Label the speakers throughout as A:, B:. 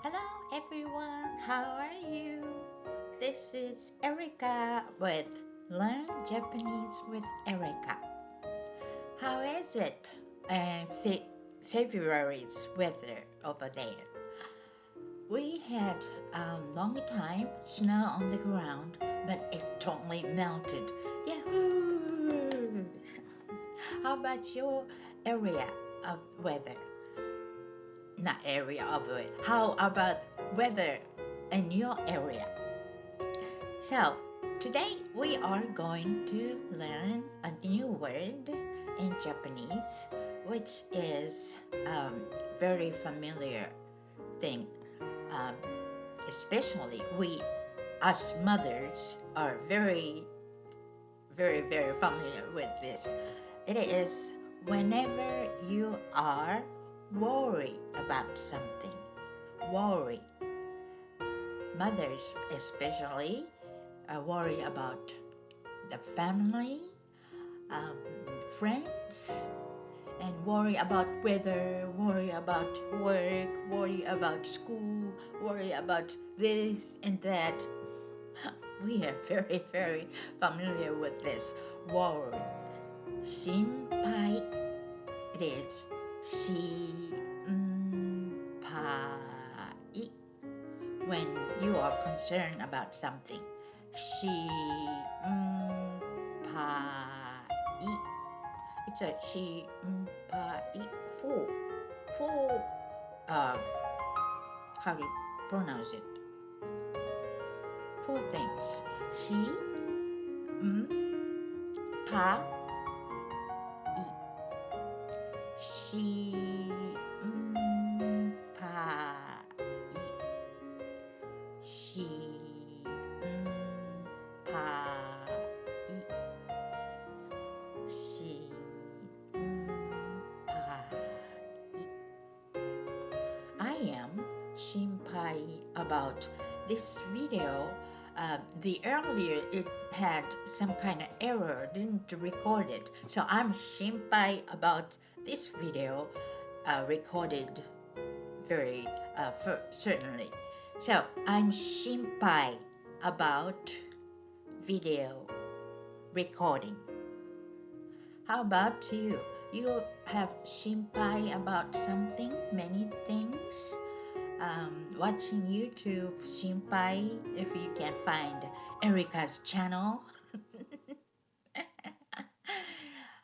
A: Hello everyone, how are you? This is Erika with Learn Japanese with Erika. How is it? February's weather over there. We had a long time snow on the ground, but it totally melted. Yahoo! How about your area of weather? Not area of it. How about weather in your area? So, today we are going to learn a new word in Japanese, which is very familiar thing. Um, Especially we, as mothers, are very familiar with this. It is whenever you are worried about something. Worry. Mothers, especially, worry about the family, um, friends, and worry about weather, worry about work, worry about school, worry about this and that. We are very familiar with this worry. Shinpai, it is shinpai when you are concerned about something. Shinpai. It's a shinpai for how do you pronounce it? Four things. Shi, pa, i. Shi, pa, i. Shi, pa, i. Shi, pa, i. I am Shinpai about this video. The earlier it had some kind of error, didn't record it. So I'm Shinpai about this video recorded very certainly. So I'm Shinpai about video recording. How about you? You have Shinpai about something, many things. Watching YouTube Shinpai if you can find Erika's channel.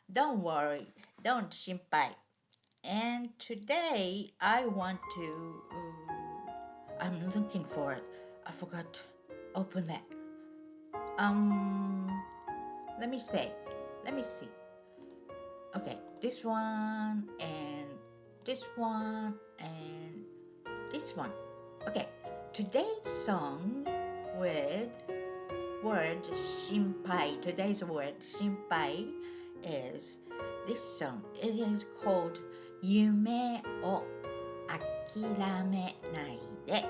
A: Don't worry, don't Shinpai. And today I want to. I'm looking for it. I forgot to open that. Let me say. Let me see. Okay, this one and this one and this one. Okay, today's song with word Shinpai. Today's word Shinpai is this song. It is called 夢を諦めないで.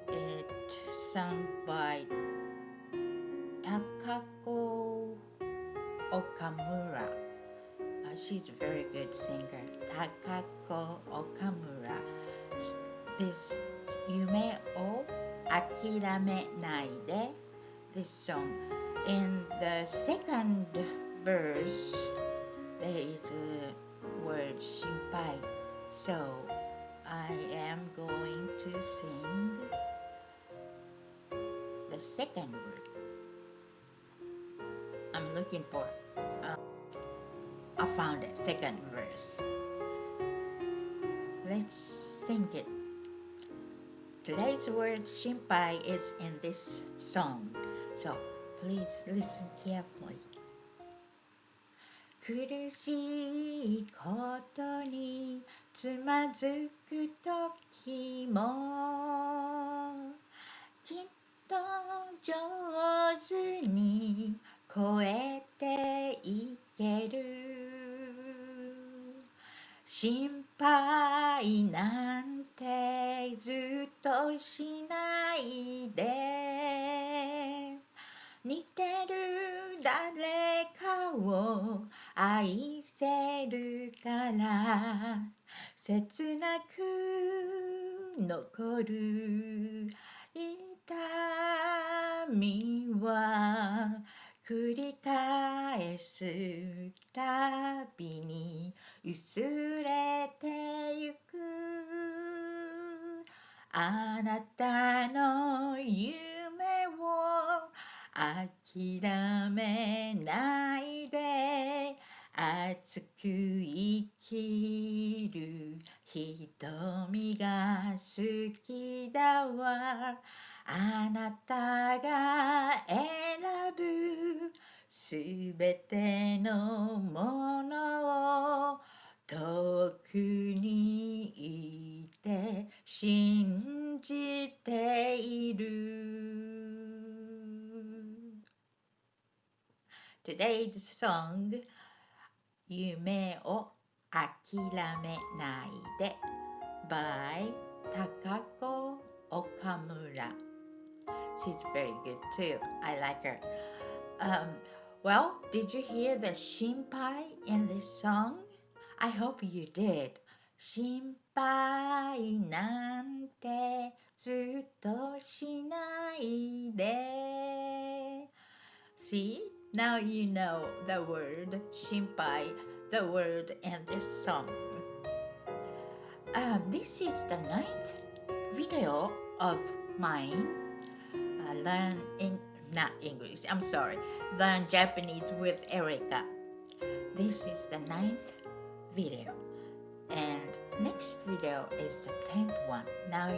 A: It's sung by Takako Okamura. She's a very good singer. Takako Okamura. This 夢を諦めないで this song. In the second verse, there is a word Shinpai. So I am going to sing the second word. I'm looking for it. I found it, second verse. Let's sing it. Today's word Shinpai is in this song, so please listen carefully. 苦しいことにつまずくときもきっと上手に越えていける心配なんてずっとしないで似てる誰かを愛せるから切なく残る痛みは繰り返すたびに薄れてゆくあなたの夢を諦めないで熱く生きる瞳が好きだわあなたが選ぶすべてのものを遠くにいて信じている Today's song 夢を諦めないで by 高子岡村 She's very good too. I like her. Well, did you hear the Shinpai in this song? I hope you did. 心配なんてずっとしないで See, now you know the word 心配, the word in this song. This is the 9th video of mine. Not English, I'm sorry. Learn Japanese with Erika. This is the 9th video. And next video is the 10th one. Now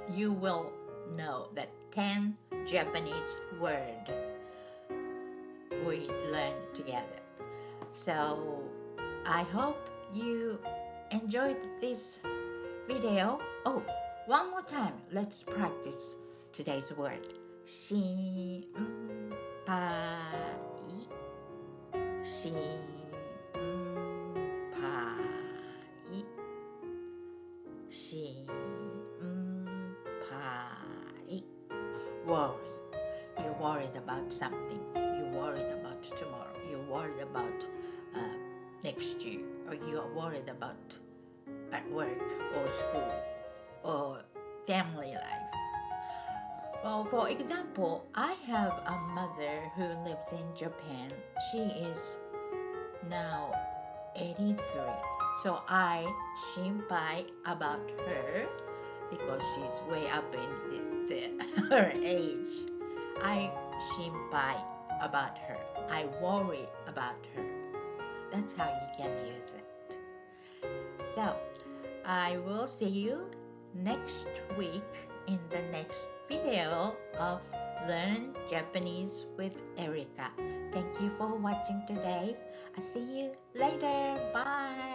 A: you will know that 10 Japanese word we learn together. So I hope you enjoyed this video. Oh, one more time. Let's practice today's word. 心配心配心配 Worry. You're worried about something. You're worried about tomorrow. You're worried about next year. Or you are worried about at work or school or family life. Well, for example, I have a mother who lives in Japan. She is now 83. So I shinpai about her because she's way up in her age. I shinpai about her. I worry about her. That's how you can use it. So I will see you next week in the next video of Learn Japanese with Erika. Thank you for watching today. I'll see you later. Bye.